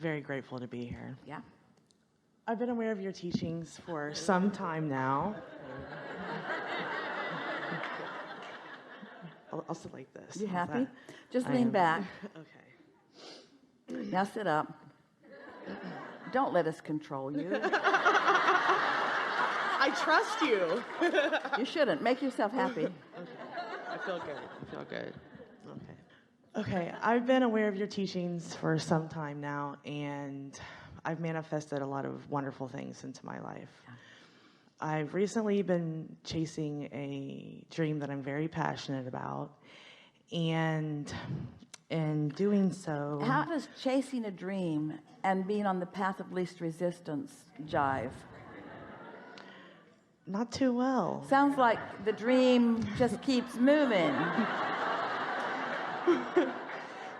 very grateful to be here. Yeah. I've been aware of your teachings for some time now. I'll sit like this. You How's happy? that? Just I lean am. back. Okay. Now sit up. Don't let us control you. I trust you. You shouldn't. Make yourself happy. Okay. I feel good. Okay. I've been aware of your teachings for some time now, and I've manifested a lot of wonderful things into my life. I've recently been chasing a dream that I'm very passionate about, and in doing so... How does chasing a dream and being on the path of least resistance jive? Not too well. Sounds like the dream just keeps moving.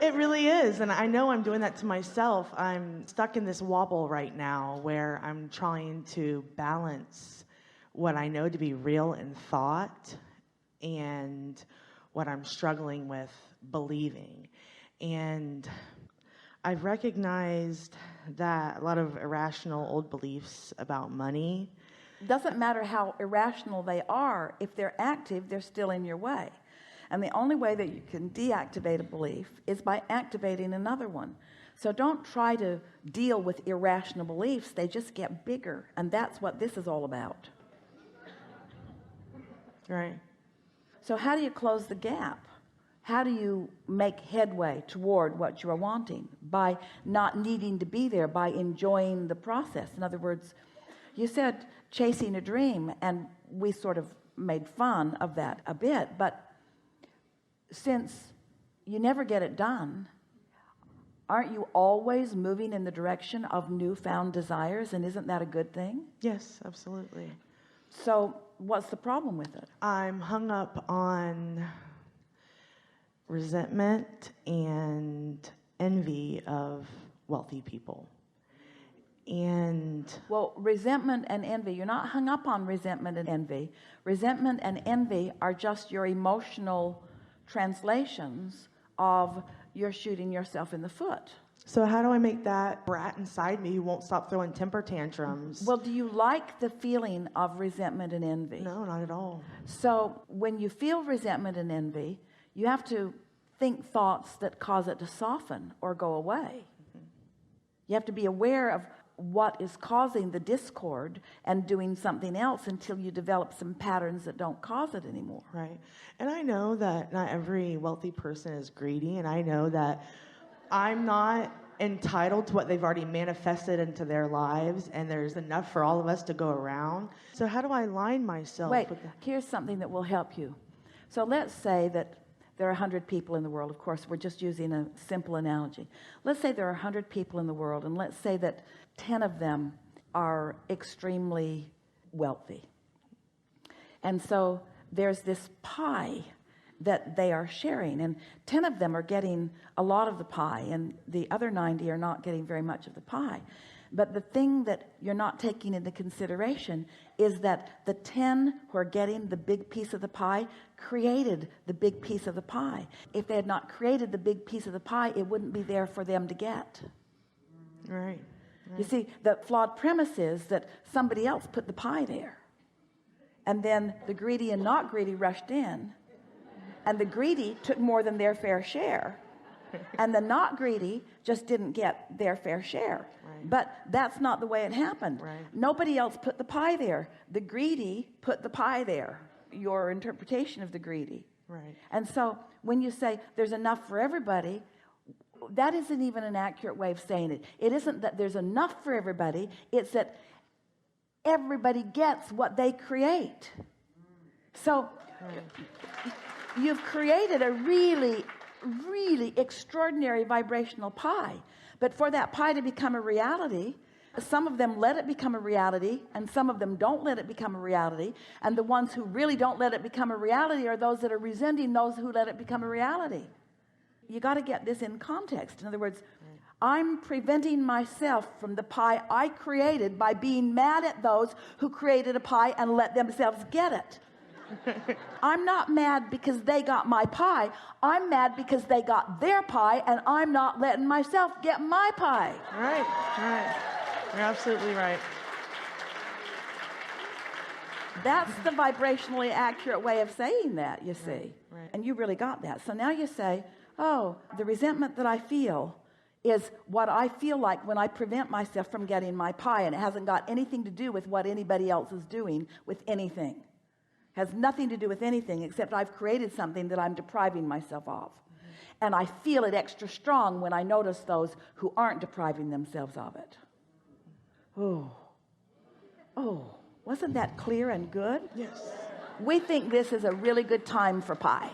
It really is, and I know I'm doing that to myself. I'm stuck in this wobble right now where I'm trying to balance what I know to be real in thought and what I'm struggling with believing. And I've recognized that a lot of irrational old beliefs about money... Doesn't matter how irrational they are, if they're active, they're still in your way. And the only way that you can deactivate a belief is by activating another one. So don't try to deal with irrational beliefs. They just get bigger. And that's what this is all about. Right. So how do you close the gap? How do you make headway toward what you are wanting? By not needing to be there, by enjoying the process. In other words, you said chasing a dream, and we sort of made fun of that a bit, but since you never get it done, aren't you always moving in the direction of newfound desires, and isn't that a good thing? Yes, absolutely. So what's the problem with it? I'm hung up on resentment and envy of wealthy people. And well, resentment and envy, you're not hung up on resentment and envy. Resentment and envy are just your emotional translations of you're shooting yourself in the foot. so how do I make that brat inside me who won't stop throwing temper tantrums? Well, do you like the feeling of resentment and envy? No, not at all. So when you feel resentment and envy, you have to think thoughts that cause it to soften or go away. You have to be aware of what is causing the discord and doing something else until you develop some patterns that don't cause it anymore. Right. And I know that not every wealthy person is greedy, and I know that I'm not entitled to what they've already manifested into their lives, and there's enough for all of us to go around. So how do I align myself Wait, with that? here's something that will help you. So let's say that there are 100 people in the world. Of course, we're just using a simple analogy. Let's say there are 100 people in the world, and let's say that 10 of them are extremely wealthy. And so there's this pie that they are sharing, and 10 of them are getting a lot of the pie, and the other 90 are not getting very much of the pie. But the thing that you're not taking into consideration is that the 10 who are getting the big piece of the pie created the big piece of the pie. If they had not created the big piece of the pie, it wouldn't be there for them to get. Right. You see, the flawed premise is that somebody else put the pie there. And then the greedy and not greedy rushed in. And the greedy took more than their fair share. And the not greedy just didn't get their fair share. Right. But that's not the way it happened. Right. Nobody else put the pie there. The greedy put the pie there. Your interpretation of the greedy. Right. And so when you say there's enough for everybody, that isn't even an accurate way of saying it. It isn't that there's enough for everybody. It's that everybody gets what they create. So you've created a really, really extraordinary vibrational pie. But for that pie to become a reality, some of them let it become a reality, and some of them don't let it become a reality. And the ones who really don't let it become a reality are those that are resenting those who let it become a reality. You got to get this in context. In other words, I'm preventing myself from the pie I created by being mad at those who created a pie and let themselves get it. I'm not mad because they got my pie. I'm mad because they got their pie, and I'm not letting myself get my pie. Right. You're absolutely right. That's the vibrationally accurate way of saying that, you see. Right. And you really got that. So now you say, oh, the resentment that I feel is what I feel like when I prevent myself from getting my pie, and it hasn't got anything to do with what anybody else is doing with anything. Has nothing to do with anything except I've created something that I'm depriving myself of. And I feel it extra strong when I notice those who aren't depriving themselves of it. Oh, wasn't that clear and good? Yes. We think this is a really good time for pie.